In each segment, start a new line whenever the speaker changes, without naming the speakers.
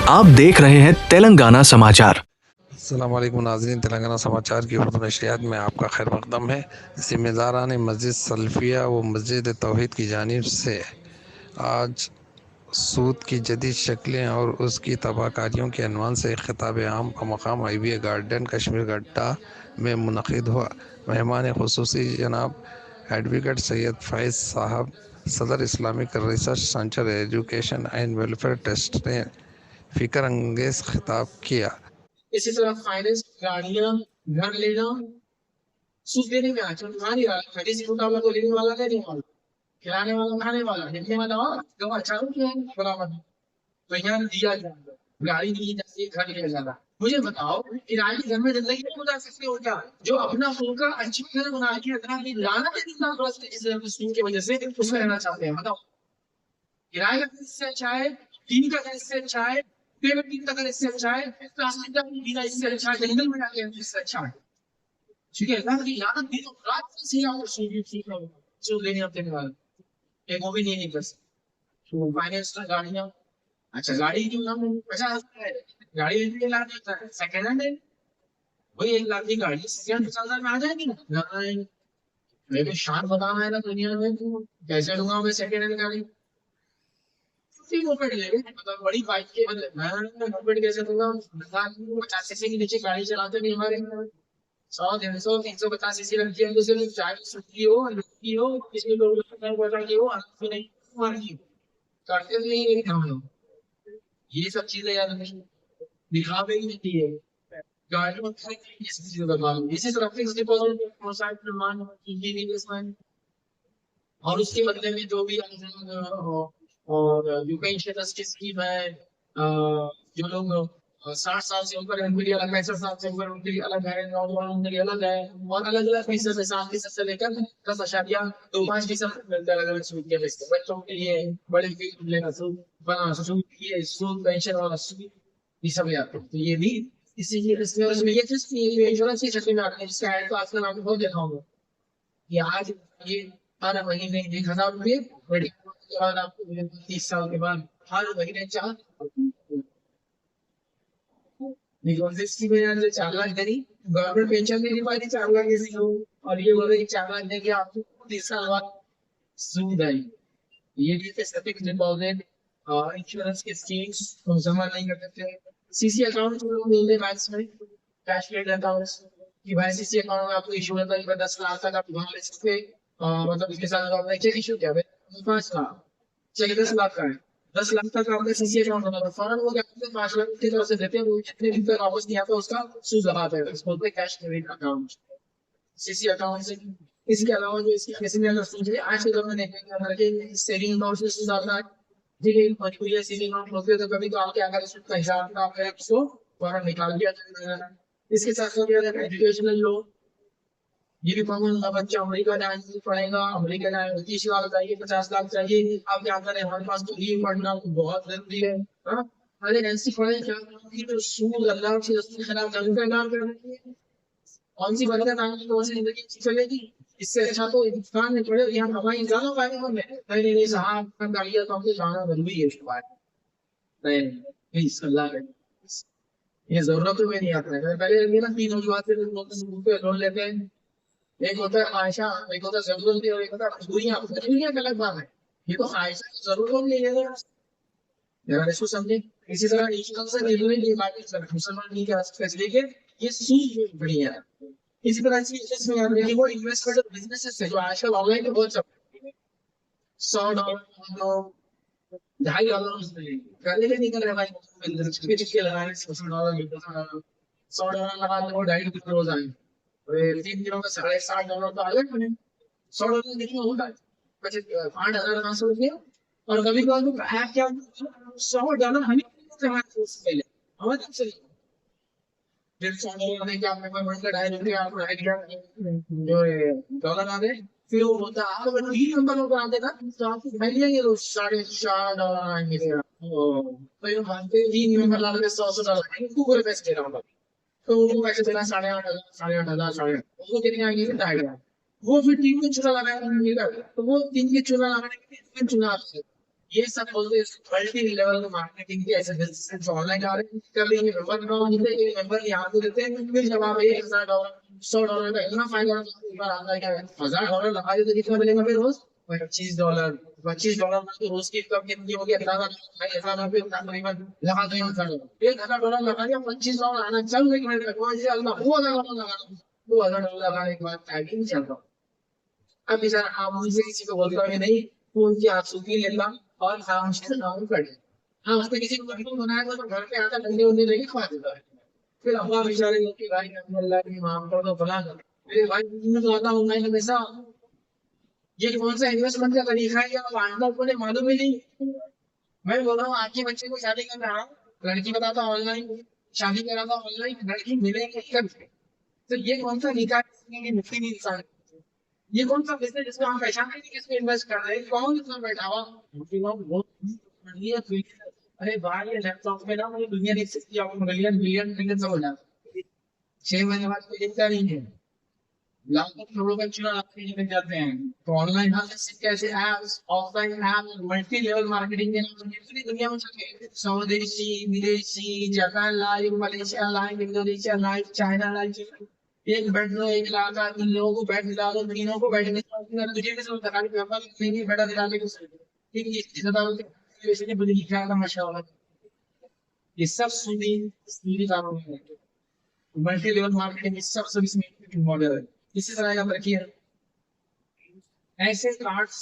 आप देख रहे हैं तेलंगाना समाचार।
अस्सलाम वालेकुम नाज़रीन, तेलंगाना समाचार की उर्दू नशरियात में आपका खैर मक़दम है। ज़िम्मेदारान मस्जिद सल्फ़िया व मस्जिद तौहीद की जानिब से आज सूद की जदीद शक्लें और उसकी तबाहकारियों के अनवान से एक खिताब आम का मकाम IBA गार्डन कश्मीर गड्ढा में मुनक़िद हुआ। मेहमान ख़ुसूसी जनाब एडवोकेट सैयद फ़ैज़ साहब, सदर Islamic research centre education and welfare trust ने फ़िक्र अंगेज़ खिताब किया।
इसी तरह फाइनेंस, गाड़ियां, घर लेना, सूद देने में आजकल कहा नहीं रहा। हदीस के मुताबिक तो लेने वाला देने वाला, खिलाने वाला खाने वाला, देखने वाला जो अच्छा हो क्या बराबर है। तो यहाँ दिया जाता है, गाड़ी दी जाती है, घर लिया जाता है। मुझे बताओ, किराए के घर में जिंदगी नहीं गुजार सकते हो क्या? जो अपना होगा अच्छी घर बना के इतना भी लाना है, इतना बस इस सूद की वजह से उसमें रहना चाहते हैं। बताओ, किराए का घर इससे अच्छा है, टीन का घर इससे अच्छा है, पेड़ टीन का घर इससे अच्छा है, प्लास्टिक का बिना इससे अच्छा है, जंगल में जाके इससे अच्छा है। ठीक है, अल्लाह की लानत भी तो रात से आप सूद लेने आप देने वाले एक वो भी नहीं बस तो फाइनेंस का गाड़ियां। अच्छा, गाड़ी क्यों ना 50,000 है, गाड़ी लेने के लाख देता है, सेकंड हैंड है, वही 1 लाख की गाड़ी सेकंड 50,000 में आ जाएगी ना। नहीं, मेरे शान बताना है ना दुनिया में, तो कैसे लूंगा मैं सेकंड हैंड गाड़ी? मोपेड ले मतलब बड़ी बाइक के मतलब मैं मोपेड कैसे दूंगा? 50 सीसी के नीचे गाड़ी चलाते नहीं हमारे 100, 150, 350 सीसी लड़की है, तो सिर्फ 40 की हो, लड़की हो, किसी लोग की हो, आदमी नहीं मारती हो, करते तो नहीं हम लोग। ये सब चीजें याद नहीं, दिखावे ही नहीं है। गाड़ी में ये सब चीजें बता दो। इसी तरह फिक्स डिपॉजिट मोसाइड मान इन्वेस्टमेंट और उसके बदले में जो भी और यूक्रेन स्टेटस की स्कीम है, जो लोग 60 साल से ऊपर है उनके लिए अलग है, 65 साल से ऊपर उनके लिए अलग है, नौजवान उनके लिए अलग है, और अलग अलग फीसद है, 7% से लेकर 10.25% मिलता है अलग अलग सूद के फीसद। बच्चों के लिए बड़े लेना सूद, बना सूद, ये सूद पेंशन वाला सूद, ये सब याद। तो ये भी इसी ये चीज इंश्योरेंस की शक्ल में आते हैं, जिसका ऐड तो आजकल आपको बहुत देखा होगा कि आज ये हर महीने 1,000 रुपये बढ़ी और आपको 30 साल के बाद हर महीने 4 लाख देनी। गवर्नमेंट पेंशन दे नहीं पाती 4 लाख किसी को, और ये बोले कि 4 लाख देंगे आपको 30 साल बाद। सूद है ये भी फिक्स्ड डिपॉजिट इंश्योरेंस के स्कीम्स हम जमा नहीं कर सकते। CC अकाउंट जो लोग मिलते हैं बैंक्स में, कैश क्रेडिट अकाउंट्स, कि भाई CC अकाउंट में आपको इशू होता है 10 लाख तक आप वहां ले सकते हैं। मतलब इसके साथ आपने चेक इशू किया है 5 लाख, चेक 10 लाख का है, 10 लाख तक आपका CC अकाउंट होना था, फौरन वो क्या करते हैं 5 लाख की तरफ से देते हैं, वो जितने दिन तक वापस नहीं आता उसका सूद लगाते हैं, इसको बोलते हैं cash credit account, CC account से। इसके अलावा जो इसकी किसी ने अगर सोच लिया आज के दौर में देखेंगे हमारे सेविंग अकाउंट से सूद आता है, ठीक है, मजबूरी है सेविंग अकाउंट होती है तो कभी तो आपके अगर सूद का हिसाब किताब है उसको फौरन निकाल दिया जाएगा। इसके साथ साथ अगर एजुकेशनल लोन, ये भी कॉमन होगा, बच्चा अमेरिका जाए पढ़ेगा, अमेरिका जाए 30 लाख चाहिए, 50 लाख चाहिए, अब क्या करें, हमारे पास तो ये पढ़ना तो बहुत जरूरी है। हाँ? अरे ऐसी पढ़े क्या कि तो सूद अल्लाह से रसूल खिलाफ जंग का नाम कर रही है, कौन सी बरकत आएगी, कौन सी जिंदगी चलेगी? इससे अच्छा तो हिंदुस्तान में पढ़े, यहाँ कमाई ज्यादा पाएंगे हमने। नहीं नहीं साहब, गाड़ियाँ तो हमसे जाना जरूरी है उसके बाद। नहीं नहीं अल्लाह का ये जरूरत में नहीं आता है। पहले लगे ना 3 लोन लेते हैं, एक होता है ख्वाहिशा, एक होता है जरूरत और एक होता है मजबूरियां। मजबूरियां का अलग बात है, ये तो ख्वाहिशा की जरूरत नहीं है यार, इसको समझे। इसी तरह इंश्योरेंस से रिलेटेड ये बात मुसलमान नहीं कह सकते कि ये सूद बढ़िया है। इसी तरह से इसमें याद रखिए वो इन्वेस्टमेंट और बिजनेसेस है जो आजकल ऑनलाइन में बहुत चल रहे हैं। $100 $250 उसमें पहले भी निकल रहे भाई, चिटके लगाने से $100 मिलता था, $100 लगा लो 2.5 रोज आए, 3 दिनों में $60 तो आ गए मैंने। $100 कितना होता है, 8,500 रुपये। और कभी कभी तो ऐप क्या $100 हमें पहले हमारे से फिर $100 में क्या मैं बढ़कर ₹2.5 आपको जो डॉलर आ गए, फिर वो होता है आप अगर 3 नंबर पर आते ना तो आपको मिलेंगे तो $4.5 आएंगे। फिर तो ये मानते 3 नंबर ला के $100 गूगल पे से दे रहा हूँ, तो वो पैसे देना 8,500 8,500 8,500 वो कितने आएंगे 2.5 वो फिर 3 के चूल्हा लगाएगा तो वो 3 के चूल्हा लगाने के लिए 3 चूल्हा आपसे ये सब बोलते मल्टी लेवल मार्केटिंग के ऐसे बिजनेस जो ऑनलाइन आ रहे हैं, कभी ये मेंबर बनाओ, जिससे एक मेंबर यहाँ को देते हैं, फिर जब आप $1000 $100 का इतना फायदा बार आता है, क्या $1000 लगा दे तो कितना मिलेगा फिर रोज? $25। $25 में तो रोज की इनकम कितनी होगी? 18,000 रुपये तकरीबन लगा दो। $1000 लगा दिया, $25 आना चल रही है, $2000 लगा, $2000 लगाने के बाद टाइमिंग चल रहा। अब बेचारा आप मुझसे किसी को बोलता है नहीं, फोन की आप सूखी लेता और खामोश से नाम पड़े। हाँ, उसने किसी को कंट्रोल बनाया तो घर पे आता डंडे उन्डे लेके खा देता है। फिर अल्लाह बेचारे लोग की भाई अल्लाह की माफ कर दो फला कर। मेरे भाई मैं तो आता ऑनलाइन हमेशा, ये कौन सा इन्वेस्टमेंट का तरीका है, अब आंदा को मालूम ही नहीं। मैं बोल रहा हूँ आपके बच्चे को शादी कर रहा हूँ, लड़की बताता ऑनलाइन, शादी कराता ऑनलाइन, लड़की मिलेगी कब? तो ये कौन सा निकाह है, मुफ्ती नहीं इंसान। ये कौन सा बिजनेस जिसमें हम पहचान नहीं किसमें इन्वेस्ट कर रहे हैं, कौन इसमें बैठा हुआ? अरे भाई ये लैपटॉप में ना मुझे दुनिया देख सकती है, आपको मिलियन बिलियन ट्रिलियन सब हो जाता है। 6 महीने बाद कोई दिखता नहीं है, लाखों करोड़ों का चुना आपके निकल जाते हैं। तो ऑनलाइन कैसे apps, offline apps, multi level marketing के नाम से पूरी दुनिया में चल रहे हैं। स्वदेशी, विदेशी, Japan live, Malaysia live, Indonesia live, China live. एक बेड लो, एक लाख आदमी लोगों को बेड दिला दो, तीनों को बेड तुझे भी समझ तक नहीं बेटा दिला दे, ठीक है ये वैसे बड़ी लिखा था माशाल्लाह। ये सब सुनी सुनी कानून है, मल्टी लेवल मार्केटिंग इस सब सर्विस में मॉडल है। इसी तरह का रखिए ऐसे कार्ड्स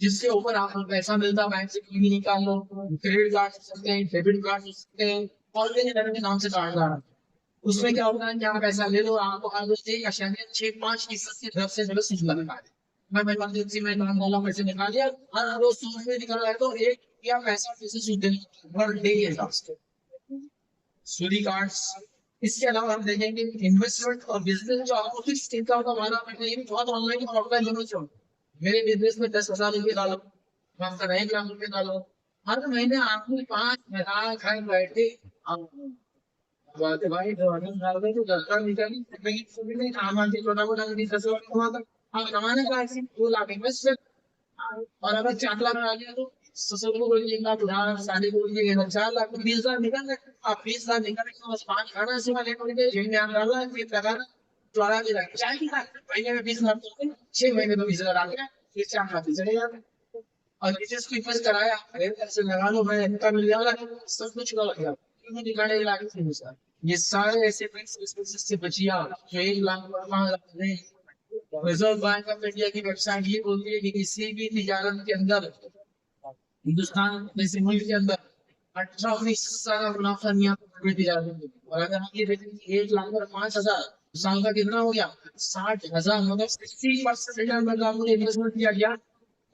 जिसके ऊपर आप पैसा मिलता है, बैंक से कभी निकाल लो, क्रेडिट कार्ड हो सकते हैं, डेबिट कार्ड हो सकते हैं, और के नाम से कार्ड आ रहा है। उसमें क्या होता है कि आप पैसा ले लो, आपको हर रोज 6-5% की तरफ से जो सूद लगता है। मैं इमरजेंसी में $1 पैसे निकाल लिया, हर रोज सूद में निकल रहा है, तो एक या पैसा पैसे सूद देना पर डे के हिसाब से सूदी कार्ड्स। इसके अलावा हम देखेंगे इन्वेस्टमेंट और बिजनेस जो आपको फिक्स इनकम का वादा करते हैं, बहुत ऑनलाइन और ऑफलाइन दोनों से। मेरे बिजनेस में 10,000 रुपये डालो, आपका 1 लाख रुपये डालो, हर महीने आपको 5,000 घर बैठे भाई तो दरकार निकाली काम आती छोटा मोटा 10,000 कमाता। आप कमाने का 2 लाख इन्वेस्ट कर, और अगर 4 लाख आ गया तो ससुर को बोलिए 1 लाख उधार, साली को बोलिए 4 लाख, तो 20,000 निकल गए। आप 20,000 निकल गए, बस 5 खाना से वाले को दे, जेब में आप डाला, फिर लगाना, चौड़ा के रख चाय की खा, महीने में 20,000 तो 6 महीने में 20,000 आ गया, फिर 4 खाते चले जाते। और किसी को इन्वेस्ट कराया, अरे पैसे लगा लो, मैं इतना मिल जाएगा, सब कुछ लग गया, क्यों दिखाने के लागे थे सर। ये सारे ऐसे बिजनेस से बचिया जो 1 लाख 5 लाख नहीं। रिजर्व बैंक ऑफ इंडिया की वेबसाइट ये बोलती है कि किसी भी तिजारत के अंदर, हिंदुस्तान जैसे मुल्क के अंदर 18-19 मुनाफा नहीं आपको तिजारत में। और अगर हम ये देखें कि 1 लाख और 5,000 साल का कितना हो गया, 60,000, मतलब 60% रिटर्न में आपने इन्वेस्टमेंट किया गया।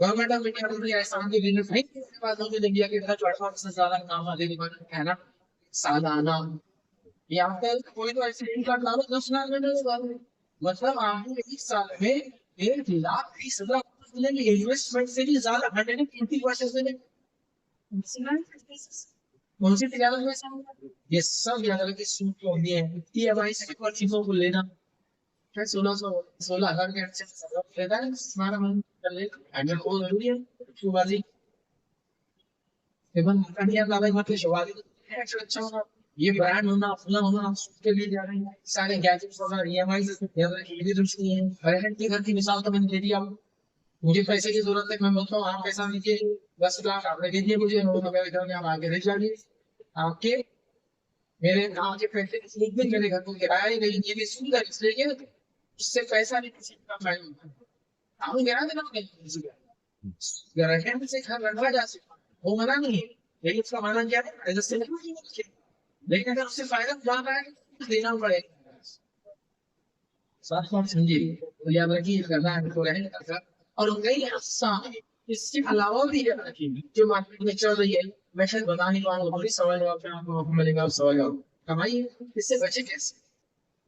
गवर्नमेंट ऑफ इंडिया ने ऐसा के बिजनेस नहीं के बाद उन्होंने दिया कि 4% से ज्यादा काम आने के बाद है ना सालाना। यहाँ पे कोई तो ऐसे इनकम डालो 10 लाख में, मतलब आपको 1 साल में 1,20,000 मिलेंगे, इन्वेस्टमेंट से भी ज्यादा 120% से कौन सी तिजारत में ऐसा होगा? ये सब ज्यादा की सूट होती है, ईएमआई से और चीजों को लेना। 16,000 के अच्छे से लेता है, हमारा मन कर ले हैंडल को जरूरी है शुरुआती एवं कंपनियां लाभ मत शुरुआती अच्छा होगा। ये ब्रांड होना अपना होना आप के लिए जा रहे हैं, सारे गैजेट्स वगैरह ईएमआई से ये रुचि है। रेंट के घर की मिसाल तो मैंने दे दी आपको, मुझे पैसे की जरूरत है, मैं बोलता हूँ आप पैसा दीजिए 10 लाख आपने दे दिए मुझे, इधर आप आगे ले जाइए, आपके मेरे गाँव के पैसे एक दिन मेरे घर को किराया ही नहीं, ये भी सुंदर इसलिए उससे पैसा नहीं किसी का फायदा होता है। आपको गिरा देना गारंटी से घर रखा जा सकता, वो मना नहीं है, लेकिन उसका माना क्या है, लेकिन अगर उससे फायदा उठा रहा है तो देना पड़ेगा। साथ में समझिए तो याद रखिए करना है तो रहने का। और कई आसान इसके अलावा भी है जो मार्केट में चल रही है, मैं शायद बता नहीं पाऊंगा, बड़ी सवाल जवाब में आपको मौका मिलेगा, आप सवाल जवाब कमाइए। इससे बचे कैसे,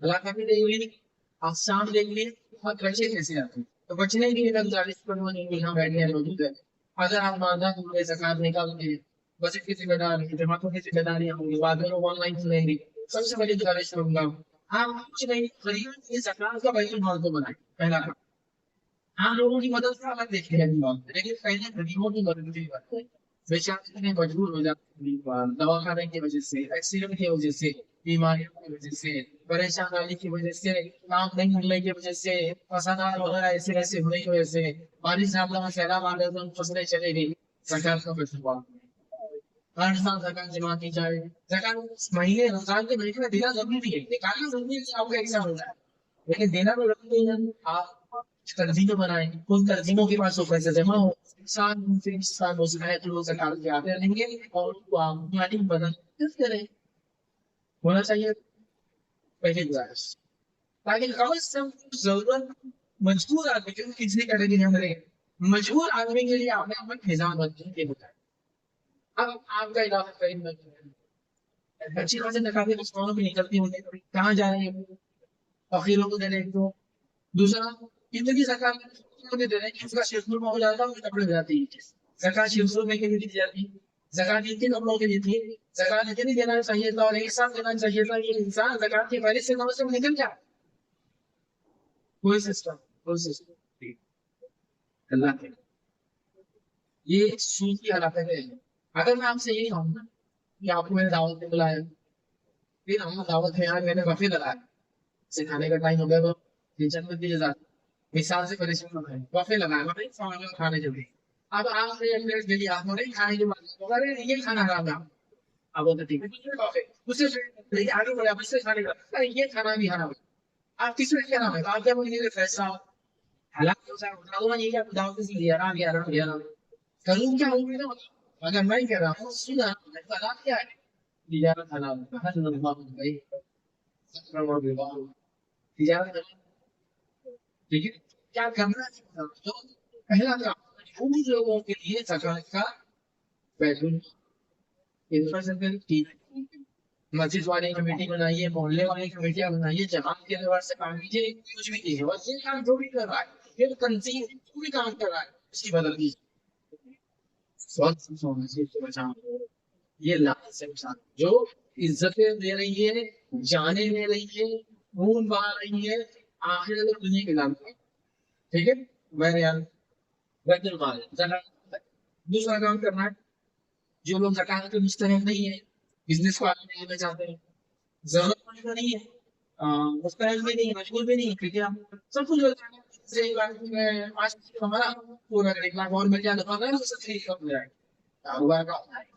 अल्लाह का भी देख लिए, आसान देख लिए, और बचे कैसे आते, तो बचने के लिए 40% यहाँ बैठे हैं मौजूद है। अगर आप मानदा तो ज़कात निकाल के बजट की जिम्मेदारी, जमातों की जिम्मेदारियां होंगी, बाद में ऑनलाइन सुनेंगे। सबसे बड़ी गुजारिश करूंगा आप कुछ नहीं, गरीब की ज़कात का बैतुल माल को बनाएं। पहला काम आप लोगों की मदद से अलग देख लिया, लेकिन पहले गरीबों की मदद की बात है। बेचारे इतने मजबूर हो जाते हैं दवा खाने की वजह से, एक्सीडेंट की वजह से, बीमारियों की वजह से, परेशानी की वजह से, काम नहीं मिलने की वजह से, फसदात वगैरह ऐसे ऐसे होने की वजह से, बारिश ज्यादा में सैलाब आ गया तो फसलें चली गई, सरकार का पैसा हर साल सरकार जमा की जाए। सरकार महीने रमजान के महीने में देना जरूरी है, निकालना जरूरी है, आपका एग्जाम होता है, लेकिन देना तो जरूरी है। आप तंजीमें बनाए, उन तंजीमों के पास वो पैसे जमा हो, साल फिर साल हो सकता है तो लोग सरकार के आते रहेंगे और प्लानिंग बदल करें होना चाहिए पहले गुजारिश, ताकि कम से कम जरूरत मजबूर आदमी क्योंकि किसी कैटेगरी में रहेंगे मजबूर आदमी के लिए आपने अपना निजाम बदल के होता है। अब आपका इलाका कहीं ना अच्छी खासी नकाबी वस्तुओं भी निकलती होंगी, कहाँ जा रही है फकीरों को देने को। दूसरा इतनी सरकार दे रहे हैं कि उसका शेरपुर में हो जाता है और कपड़े हो जाती है, सरकार शेरपुर में के लिए दी जाती है, सरकार इतने कपड़ों के लिए थी, सरकार इतनी देना चाहिए था और एक साथ देना चाहिए था, ये इंसान सरकार के पहले से कम से कम निकल जाए। कोई सिस्टम अल्लाह के ये सूद की हालत है। अगर मैं आपसे यही कहूँ कि आपको मैंने दावत पे बुलाया, फिर हम दावत में यार मैंने वफे लगाया, सिखाने का टाइम हो गया तो टीचर में दिए जाते मिसाल से परेशान हो गए, वफे लगाए वफे सामान खाने जल्दी। अब आपने एक प्लेट ले लिया, आप नहीं खाने के बाद अरे ये खाना हराम है, अब वो तो ठीक है वफे उससे लेके आगे बढ़े आप इससे खाने का अरे ये खाना भी हराम है, आप तीसरे क्या नाम है आप जब ये फैसला हालांकि उसे उठाऊंगा ये क्या दावत से लिया हराम या हराम या करूँ क्या होगा ना, अगर मैं कह रहा हूँ सुना हालात क्या है तिजारत हलाल हल अल्लाह भाई सत्रह और विवाह तिजारत ठीक है। क्या करना है तो पहला काम उन लोगों के लिए सरकार का बैठून इंफ्रास्ट्रक्चर की मस्जिद वाली कमेटी बनाइए, मोहल्ले वाली कमेटियां बनाइए, जमात के एतबार से काम कीजिए, कुछ भी कीजिए बस ये काम जो भी कर रहा है ये तंजीम जो भी काम कर रहा है उसकी बदल कीजिए। स्वास्थ्य होना से बचाओ, ये लालच से इंसान जो इज्जतें दे रही है, जाने दे रही है, खून बहा रही है, आखिर में दुनिया के नाम पे ठीक है। मैंने यार बैतुल माल ज़कात दूसरा काम करना है, जो लोग ज़कात के मुस्तहिक नहीं है, बिजनेस को आगे ले जाना चाहते हैं, जरूरत तो नहीं है, मुस्तहिक भी नहीं है, मजबूर भी नहीं है, क्योंकि हम सब कुछ होता है जैसे एक बार में 5 हमारा पूरा 1 लाख और मिल जाए तो पता है उससे ठीक हो जाए कारोबार का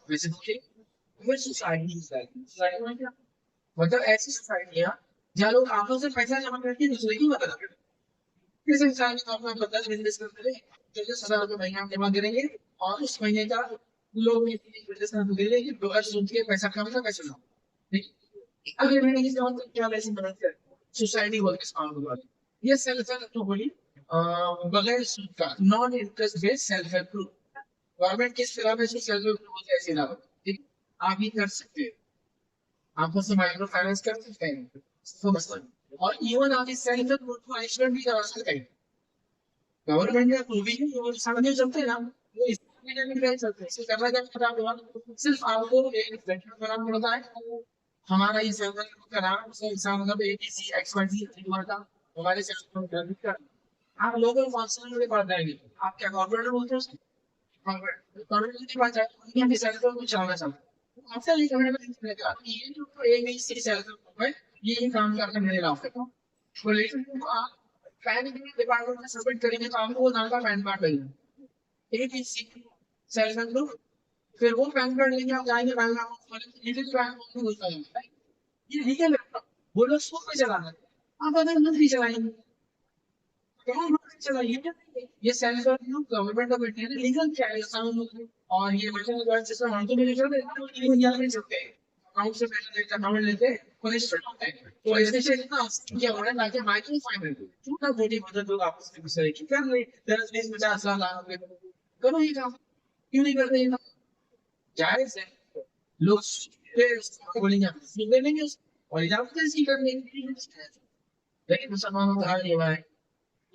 वैसे तो ठीक वो सोसाइटी सोसाइटी में क्या मतलब ऐसी सोसाइटियाँ जहाँ लोग आपस में पैसा जमा करके दूसरे की मदद करते हैं। किसी इंसान को अपना पता बिजनेस करते हैं तो 10,000 रुपये महीना हम जमा करेंगे और उस महीने का लोग बिजनेस करते दे देंगे बगैर सूद के पैसा कम का पैसा लो ठीक। अगर मैंने किसी और को क्या वैसी मदद कर सोसाइटी बोल के काम हुआ ये सेल्फ हेल्प तो बोली बगैर सूद का non interest based self help group government किस तरह से सेल्फ हेल्प ग्रुप होते हैं ऐसे ना ठीक आप ही कर सकते हैं, आपको से माइक्रो फाइनेंस कर सकते हैं तो मतलब और इवन आप इस सेल्फ हेल्प ग्रुप को इंश्योरेंस भी करा सकते हैं। गवर्नमेंट का प्रोविजन वो सामने चलते हैं ना वो इस महीने में रह सकते हैं इससे करना क्या पता होगा सिर्फ आपको एक वेटरन बनाना पड़ता है। हमारा ये सर्वर करा उसका इंसान मतलब एबीसी एक्सवाईजी हुआ था हमारे सर्वर में कर आप लोगों को कॉन्सेप्ट में पढ़ जाएंगे आप क्या कॉर्पोरेट बोलते हो कॉर्पोरेट की बात है ये भी सर्वर को चलाना चाहते हैं आपसे ये करने में ये जो एबीसी सर्वर है ये काम करने मेरे लाभ करता हूँ बोले आप पैन डिपार्टमेंट में सबमिट करेंगे तो आपको वो नाम का पैन कार्ड लगेगा एक ही सेल्फ हेल्प ग्रुप फिर वो पैन कार्ड लेके आप जाएंगे बैंक में ये लीगल है वो लोग स्कूल में चलाना है आप अगर मंथली चलाएंगे कौन मंथली चलाइए ये सेल्फ हेल्प ग्रुप गवर्नमेंट का बैठे हैं लीगल क्या है कानून और ये बच्चों का सिस्टम हम तो नहीं कर सकते ये नहीं सकते अकाउंट से पैसे लेते अकाउंट लेते पुलिस होते हैं तो इसमें से इतना क्या हो रहा है ताकि माइक्रो फाइनेंस छोटा छोटी मदद लोग आपस में दूसरे की कर ले 10-20-50 लाख रुपए करो ये काम क्यों नहीं करते ये काम जायज है लोग बोलेंगे सुन लेंगे और इजाजत कैसी करने की लेकिन मुसलमानों का हाल ये है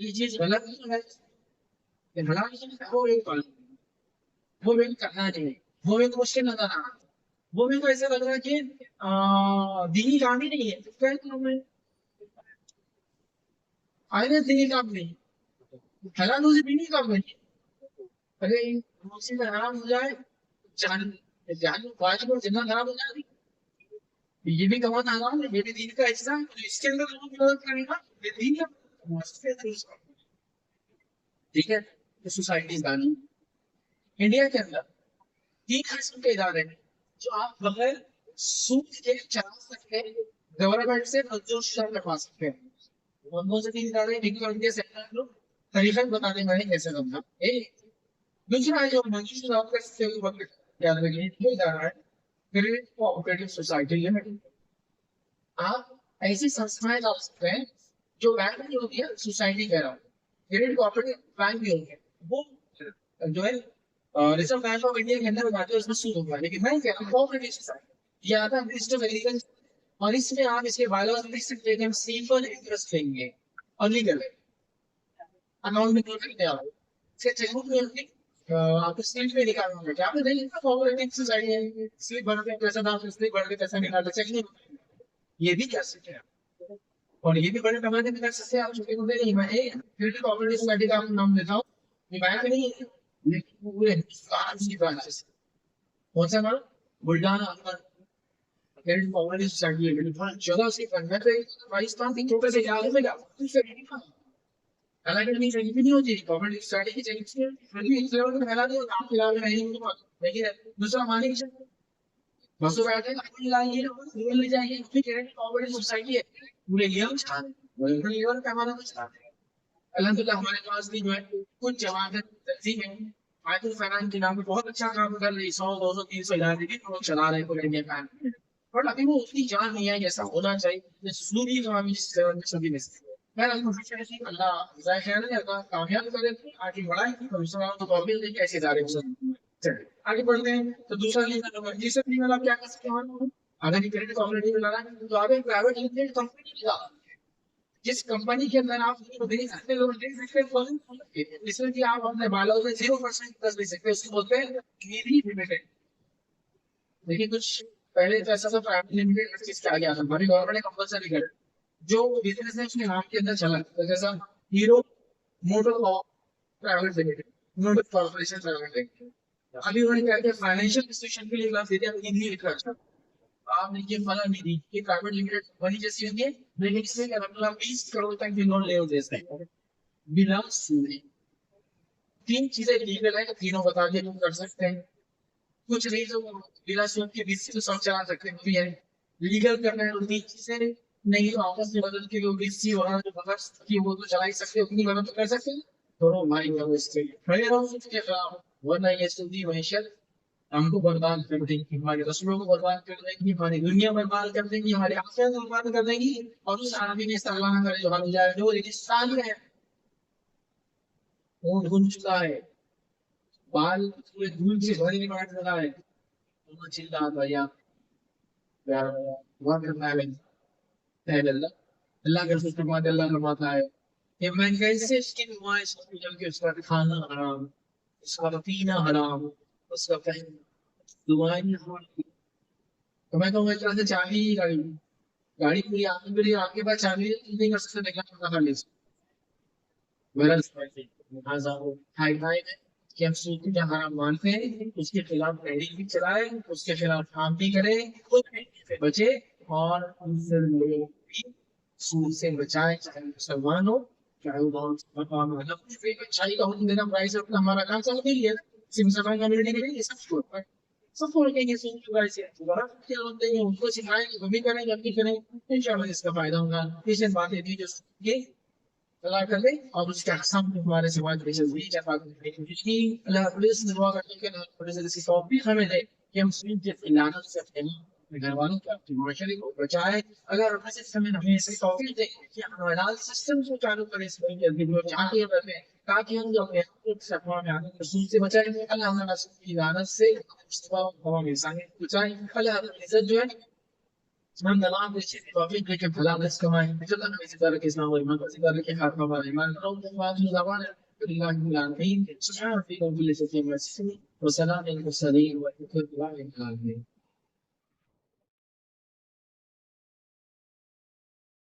ये चीज गलत नहीं है ये भला नहीं वो एक वो भी करना चाहिए वो भी मुश्किल नजर आ रहा वो भी को ऐसा लग रहा है कि दीनी काम ही नहीं है तो क्या काम है आईने दीनी काम नहीं हलाल से दीनी काम नहीं अरे मुझसे हराम हो जाए जान जान पाँच को जितना खराब हो जाए, ये भी कमाना हराम है, ये भी दीन का हिस्सा है, तो इसके अंदर लोगों की मदद करेगा, ये दीन का मसले है उसका। ठीक है, तो सोसाइटी कानून इंडिया के अंदर 3 किस्म के इदारे हैं जो आप बगैर सूद के चला सकते हैं, गवर्नमेंट से मंजूर शुदा करवा सकते हैं। कौन से 3 इदारे हैं जिनके उनके सेक्टर लोग तरीका बताने वाले कैसे करना। एक दूसरा है जो मंजूर शुदा कर सकते हैं, वक्त याद रखिए वो इदारा है क्रेडिट कोऑपरेटिव सोसाइटी लिमिटेड। आप ऐसी संस्थाएं डाल सकते हैं जो बैंक भी होती है, सोसाइटी कह रहा हूँ, क्रेडिट कोऑपरेटिव बैंक भी होंगे, वो जो है रिजर्व बैंक ऑफ इंडिया के अंदर बात है, उसमें सूद होगा, लेकिन मैं कह रहा हूँ कोऑपरेटिव सोसाइटी, ये आता है रजिस्टर एग्रीकल्चर, और इसमें आप इसके बायलॉज में देख सकते हैं कि हम सिंपल इंटरेस्ट लेंगे और लीगल है, अकाउंट में क्लोज करते हैं, फिर चेकबुक में अपनी आपको स्लिप में निकालना होगा, आपने नहीं लिखा कोऑपरेटिव सोसाइटी है, स्लिप भर के पैसा डाल, स्लिप भर के पैसा निकाल, चेक नहीं, ये भी कर सकते हैं और ये भी बड़े पैमाने पे कर सकते हैं आप, छोटे मोटे नहीं। मैं क्रेडिट कोऑपरेटिव सोसाइटी का आपको नाम देता हूँ, ये बैंक नहीं है लेकिन पूरे हिंदुस्तान की ब्रांचेस, कौन सा नाम, बुल्डाना अंदर क्रेडिट कोऑपरेटिव सोसाइटी है, 14 से 15 पे पाकिस्तान की छोटे से इलाके में हालांकि नहीं चाहिए नहीं होती कोऑपरेटिव सोसाइटी की चाहिए, फिर भी इस लेवल पे फैला दो आप इलाके में नहीं, लेकिन दूसरा माने की बसों बैठे अपनी लाइए लेवल ले जाएंगे, क्रेडिट कोऑपरेटिव सोसाइटी है पूरे लेवल छा लेवल का हमारा कुछ अल्हम्दुलिल्लाह हमारे पास भी जो है कुछ जमात तंजीम है माइक्रो फाइनेंस के नाम पे बहुत अच्छा काम कर रही, 100 200 300 हजार भी लोग चला रहे हैं इंडिया बैंक, बट अभी वो उतनी जान नहीं है जैसा होना चाहिए, जरूरी काम सभी में मैं अल्लाह जाहिर खैर है, अल्लाह कामयाब करे, आगे बढ़ाए भविष्य में तो काबिल देखिए ऐसे इदारे आगे बढ़ते हैं। तो दूसरा लीगल, तीसरा लीगल आप क्या कर सकते हैं, अगर ये क्रेडिट कोऑपरेटिव में लाना है तो आप एक प्राइवेट लिमिटेड कंपनी निकाल, जिस कंपनी के अंदर आप दे सकते हो, दे सकते हैं इसमें कि आप अपने बालों में 0% प्लस दे सकते हैं, उसको बोलते हैं निजी लिमिटेड। देखिए कुछ पहले तो ऐसा सब प्राइवेट लिमिटेड चीज किया गया था, हमारी गवर्नमेंट ने कंपलसरी कर जो बिजनेस है उसके नाम के अंदर चला, तो जैसा hero motor private limited, motor corporation private limited, अभी उन्होंने क्या किया फाइनेंशियल इंस्टीट्यूशन के लिए लाभ देते हैं, निधि लिखा है आप देखिए फला निधि ये प्राइवेट लिमिटेड कंपनी जैसी होती है, लेकिन इसमें मतलब 20 करोड़ तक भी लोन ले दे सकते हैं बिना सूद। 3 चीजें लीगल है, तीनों बता के लोग कर सकते हैं, कुछ नहीं तो बिना सूद के 20 से सब चला सकते हैं, लीगल करना है तो 3 चीजें नहीं तो आपस में मदद के लोग बीसी और जो बगस की वो तो चला ही सकते हैं, उतनी मदद तो कर सकते हैं, दोनों भाई का इसके खड़े रहो उसके खिलाफ, वरना ये सूदी वहशत हमको बर्बाद कर देंगी, हमारे रसूलों को बर्बाद कर देंगी, हमारी दुनिया बर्बाद कर देंगी, हमारे आखिरत बर्बाद कर देंगी, और उस आदमी ने सलाह करे जो हम जाए जो रेगिस्तान में है, ऊँट घूम चुका है, बाल पूरे धूल से भरे काट रहा है, तो चिल्ला भैया प्यार बहुत करना है अल्लाह, अल्लाह के रसूल के बाद अल्लाह फरमाता है कि मैं कैसे इसकी नुमाइश करूं जबकि उसका खाना हराम, उसका पीना हराम, उसका पहनना दुआएं हराम। तो मैं कहूँगा इस तरह से चाबी गाड़ी गाड़ी पूरी आपकी मेरी आपके पास चाबी नहीं कर सकते, देखना पड़ता था लिस्ट हाई कि हम सूद को हराम मानते हैं, उसके खिलाफ तहरीक भी चलाए, उसके खिलाफ काम भी करें, खुद से बचे और उनसे लोगों भी सूद से बचाए, चाहे मुसलमान हो चाहे वो मतलब कुछ भी अच्छाई का हुक्म देना प्राइस अपना हमारा काम सब नहीं है, मुसलमान कम्युनिटी के लिए सब छोड़ पर सब छोड़ के ये सूद की वजह से दोबारा क्या होते हैं उनको सिखाएंगे, वो भी करेंगे हम भी करें, इंशाल्लाह इसका फायदा होगा। ये बातें थी जो ये अल्लाह कर दे और उसके हसन को हमारे समाज में जल्दी करने की कोशिश की। अल्लाह पुलिस ने दुआ करते हैं कि पुलिस ऐसी तौफीक हमें दे कि हम सूद की लानत से अपने घर वालों को अपने माशरे को बचाए। अगर हमें ऐसी तौफीक दे कि हम हलाल सिस्टम को चालू करें इस जो चाहते हैं ताकि हम जो अपने सफा में आने सूद से बचाए। अल्लाह हमें सूद की लानत से हमें बचाए। अल्लाह इज्जत जो है हम तमाम तौफीक लेके भला रिस्क कमाएं, जो तक इसी तरह के इस्लाम और ईमान को इसी तरह के हाथ में हमारा ईमान करो। तो ज़बान है सुभान रब्बिका रब्बिल इज्जति अम्मा यसिफून व सलामुन अलल मुरसलीन वल्हम्दुलिल्लाहि रब्बिल आलमीन।